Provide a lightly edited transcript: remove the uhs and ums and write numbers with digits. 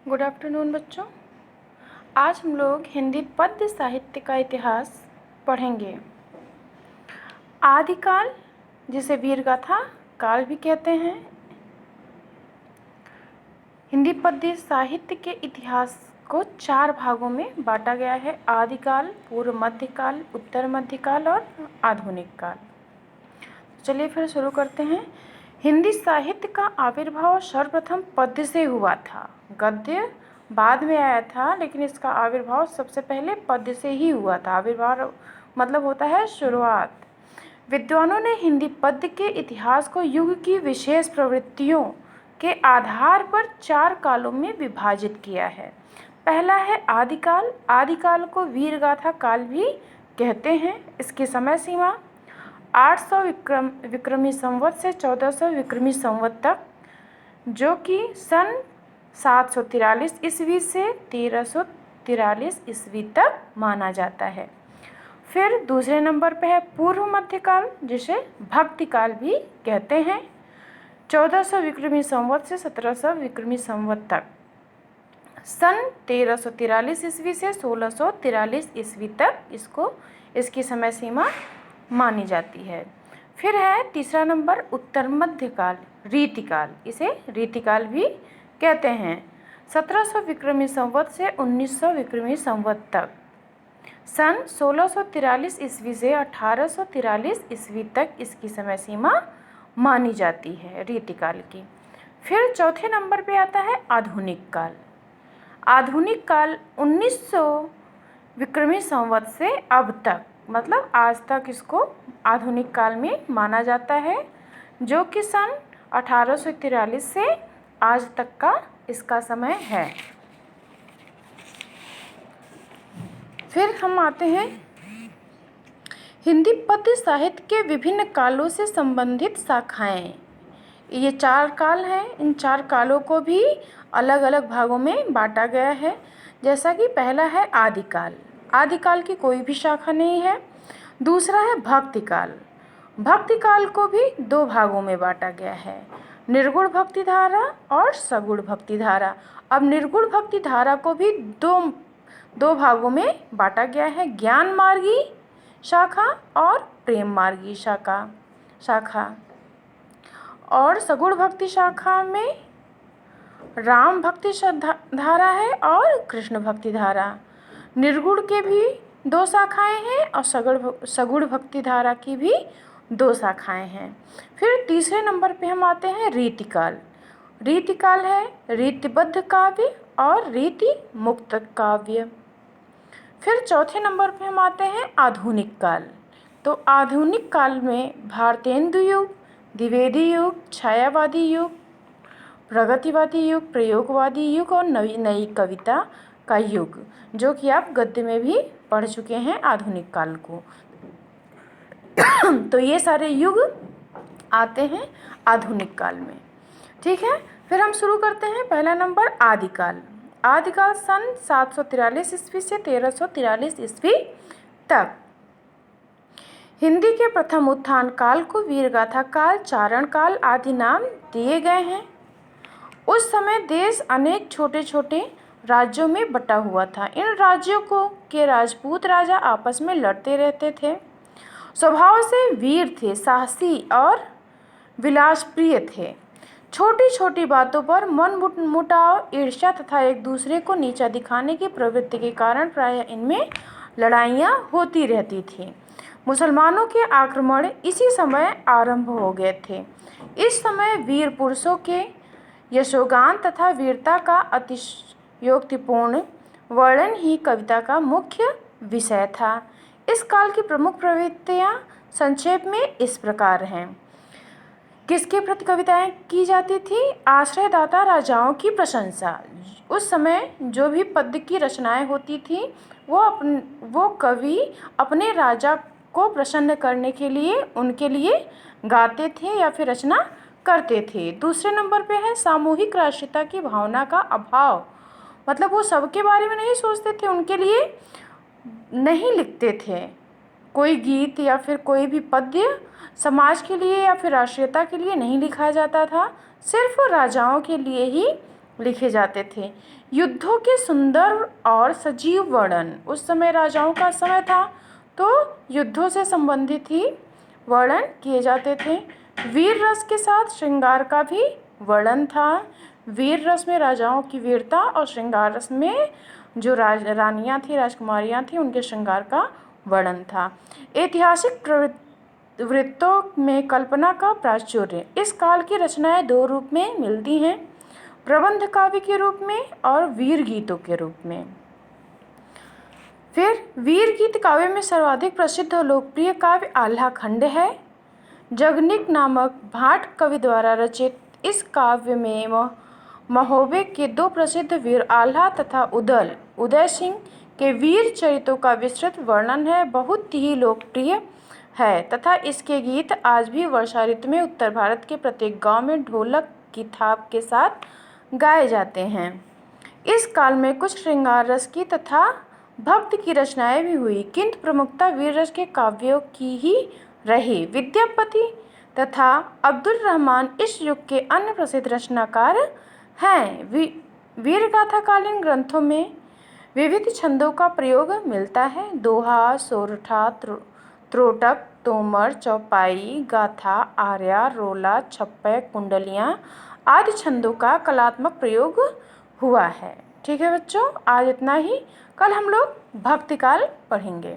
Good afternoon बच्चों। आज हम लोग हिंदी पद्य साहित्य का इतिहास पढ़ेंगे। आदिकाल, जिसे वीरगाथा काल भी कहते हैं। हिंदी पद्य साहित्य के इतिहास को 4 भागों में बांटा गया है: आदिकाल, पूर्व मध्यकाल, उत्तर मध्यकाल और आधुनिक काल। चलिए फिर शुरू करते हैं। हिंदी साहित्य का आविर्भाव सर्वप्रथम पद्य से हुआ था। गद्य बाद में आया था, लेकिन इसका आविर्भाव सबसे पहले पद्य से ही हुआ था। आविर्भाव मतलब होता है शुरुआत। विद्वानों ने हिंदी पद्य के इतिहास को युग की विशेष प्रवृत्तियों के आधार पर 4 कालों में विभाजित किया है। पहला है आदिकाल। आदिकाल को वीरगाथा काल भी कहते हैं। इसकी समय सीमा 800 विक्रमी संवत से 1400 विक्रमी संवत तक, जो कि सन 743 ईस्वी से 1343 ईस्वी तक माना जाता है। फिर दूसरे नंबर पे है पूर्व मध्यकाल, जिसे भक्ति काल भी कहते हैं। 1400 विक्रमी संवत से 1700 विक्रमी संवत तक, सन 1343 ईस्वी से 1643 ईस्वी तक इसकी समय सीमा मानी जाती है। फिर है तीसरा नंबर उत्तर मध्यकाल, रीतिकाल। इसे रीतिकाल भी कहते हैं। 1700 विक्रमी संवत से 1900 विक्रमी संवत तक, सन 1643 ईस्वी से 1843 ईस्वी तक इसकी समय सीमा मानी जाती है रीतिकाल की। फिर चौथे नंबर पे आता है आधुनिक काल। आधुनिक काल 1900 विक्रमी संवत से अब तक, मतलब आज तक इसको आधुनिक काल में माना जाता है, जो कि सन 1843 से आज तक का इसका समय है। फिर हम आते हैं हिंदी पद्य साहित्य के विभिन्न कालों से संबंधित शाखाएं। ये 4 काल हैं। इन 4 कालों को भी अलग अलग भागों में बांटा गया है। जैसा कि पहला है आदिकाल। आदिकाल की कोई भी शाखा नहीं है। दूसरा है भक्तिकाल। भक्तिकाल को भी 2 भागों में बांटा गया है: निर्गुण भक्ति धारा और सगुण भक्ति धारा। अब निर्गुण भक्ति धारा को भी दो भागों में बांटा गया है: ज्ञान मार्गी शाखा और प्रेम मार्गी शाखा। और सगुण भक्ति शाखा में राम भक्ति धारा है और कृष्ण भक्ति धारा। निर्गुण के भी 2 शाखाएं हैं और सगुण भक्ति धारा की भी 2 शाखाएं हैं। फिर तीसरे नंबर पे हम आते हैं रीतिकाल। रीतिकाल है रीतिबद्ध काव्य और रीति मुक्त काव्य। फिर चौथे नंबर पे हम आते हैं आधुनिक काल। तो आधुनिक काल में भारतेंदु युग, द्विवेदी युग, छायावादी युग, प्रगतिवादी युग, प्रयोगवादी युग और नई कविता का युग, जो कि आप गद्य में भी पढ़ चुके हैं आधुनिक काल को। तो ये सारे युग आते हैं आधुनिक काल में। ठीक है, फिर हम शुरू करते हैं। पहला नंबर आदिकाल। आदिकाल सन 743 ईस्वी से 1343 ईस्वी तक। हिंदी के प्रथम उत्थान काल को वीरगाथा काल, चारण काल आदि नाम दिए गए हैं। उस समय देश अनेक छोटे छोटे राज्यों में बटा हुआ था। इन राज्यों के राजपूत राजा आपस में लड़ते रहते थे। स्वभाव से वीर थे, साहसी और विलासप्रिय थे। छोटी छोटी बातों पर मन मुटाव, ईर्ष्या तथा एक दूसरे को नीचा दिखाने की प्रवृत्ति के कारण प्रायः इनमें लड़ाइयाँ होती रहती थीं। मुसलमानों के आक्रमण इसी समय आरंभ हो गए थे। इस समय वीर पुरुषों के यशोगान तथा वीरता का अतिशयोक्तिपूर्ण वर्णन ही कविता का मुख्य विषय था। इस काल की प्रमुख प्रवृत्तियाँ संक्षेप में इस प्रकार हैं। किसके प्रति कविताएं की जाती थी? आश्रयदाता राजाओं की प्रशंसा। उस समय जो भी पद्य की रचनाएं होती थी, वो कवि अपने राजा को प्रसन्न करने के लिए उनके लिए गाते थे या फिर रचना करते थे। दूसरे नंबर पे है सामूहिक राष्ट्रीयता की भावना का अभाव। मतलब वो सबके बारे में नहीं सोचते थे, उनके लिए नहीं लिखते थे। कोई गीत या फिर कोई भी पद्य समाज के लिए या फिर राष्ट्रीयता के लिए नहीं लिखा जाता था, सिर्फ राजाओं के लिए ही लिखे जाते थे। युद्धों के सुंदर और सजीव वर्णन, उस समय राजाओं का समय था तो युद्धों से संबंधित ही वर्णन किए जाते थे। वीर रस के साथ श्रृंगार का भी वर्णन था। वीर रस में राजाओं की वीरता और श्रृंगार रस में जो रानियां थी, राजकुमारियां थी, उनके श्रृंगार का वर्णन था। ऐतिहासिक वृत्तों में कल्पना का प्राचुर्य, इस काल की रचनाएं दो रूप में मिलती हैं, प्रबंध काव्य के रूप में और वीर गीतों के रूप में। फिर वीर गीत काव्य में सर्वाधिक प्रसिद्ध और लोकप्रिय काव्य आल्हा खंड है। जगनिक नामक भाट कवि द्वारा रचित इस काव्य में महोबे के दो प्रसिद्ध वीर आल्हा तथा उदय सिंह के वीर चरित्रों का विस्तृत वर्णन है, बहुत ही लोकप्रिय है तथा इसके गीत आज भी वर्षा ऋतु में उत्तर भारत के प्रत्येक गांव में ढोलक की थाप के साथ गाए जाते हैं। इस काल में कुछ श्रृंगार रस की तथा भक्ति की रचनाएं भी हुई, किंतु प्रमुखता वीर रस के काव्यों की ही रही। विद्यापति तथा अब्दुल रहमान इस युग के अन्य प्रसिद्ध रचनाकार हैं। वीरगाथाकालीन ग्रंथों में विविध छंदों का प्रयोग मिलता है। दोहा, सोरठा, त्रोटक, तोमर, चौपाई, गाथा, आर्या, रोला, छप्पय, कुंडलियाँ आदि छंदों का कलात्मक प्रयोग हुआ है। ठीक है बच्चों, आज इतना ही। कल हम लोग भक्तिकाल पढ़ेंगे।